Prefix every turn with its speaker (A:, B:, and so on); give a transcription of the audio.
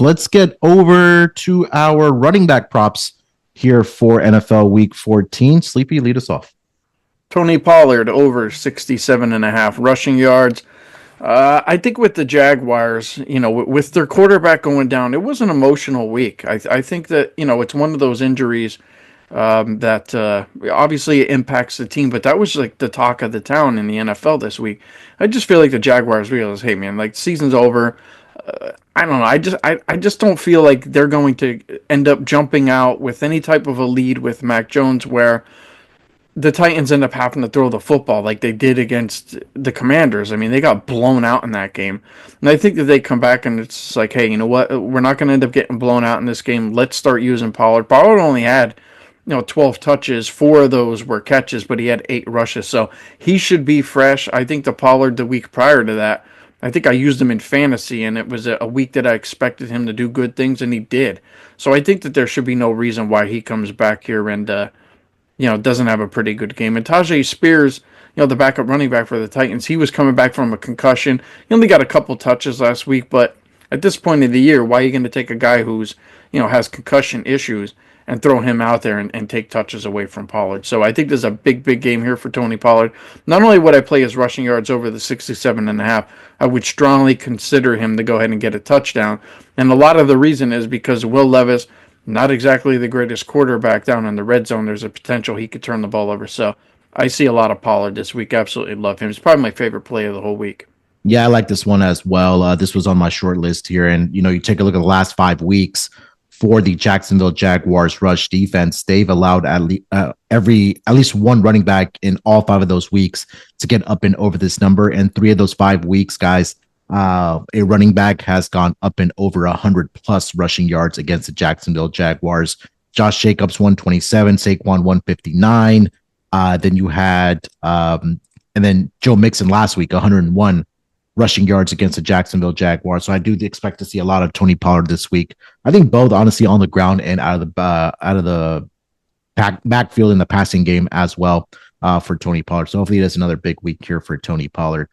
A: Let's get over to our running back props here for NFL Week 14. Sleepy, lead us off.
B: Tony Pollard over 67 and a half rushing yards. I think with the Jaguars, with their quarterback going down, it was an emotional week. I think that, it's one of those injuries that obviously it impacts the team, but that was like the talk of the town in the NFL this week. I just feel like the Jaguars realize, hey man, like season's over. I don't know. I just don't feel like they're going to end up jumping out with any type of a lead with Mac Jones where the Titans end up having to throw the football like they did against the Commanders. I mean, they got blown out in that game. And I think that they come back and it's like, hey, you know what? We're not going to end up getting blown out in this game. Let's start using Pollard. Pollard only had, 12 touches. 4 of those were catches, but he had 8 rushes. So he should be fresh. I think the Pollard the week prior to that, I think I used him in fantasy, and it was a week that I expected him to do good things, and he did. So I think that there should be no reason why he comes back here and, doesn't have a pretty good game. And Tajay Spears, the backup running back for the Titans, he was coming back from a concussion. He only got a couple touches last week, but at this point in the year, why are you going to take a guy who's, has concussion issues and throw him out there and take touches away from Pollard? So I think there's a big, big game here for Tony Pollard. Not only would I play his rushing yards over the 67.5, I would strongly consider him to go ahead and get a touchdown. And a lot of the reason is because Will Levis, not exactly the greatest quarterback down in the red zone. There's a potential he could turn the ball over. So I see a lot of Pollard this week. Absolutely love him. It's probably my favorite play of the whole week.
A: Yeah, I like this one as well. This was on my short list here. And, you take a look at the last 5 weeks for the Jacksonville Jaguars rush defense. They've allowed at least one running back in all 5 of those weeks to get up and over this number. And 3 of those 5 weeks, guys, a running back has gone up and over 100 plus rushing yards against the Jacksonville Jaguars. Josh Jacobs 127, Saquon 159. Then you had and then Joe Mixon last week 101 rushing yards against the Jacksonville Jaguars. So I do expect to see a lot of Tony Pollard this week. I think both honestly on the ground and out of the backfield in the passing game as well for Tony Pollard. So hopefully that's another big week here for Tony Pollard.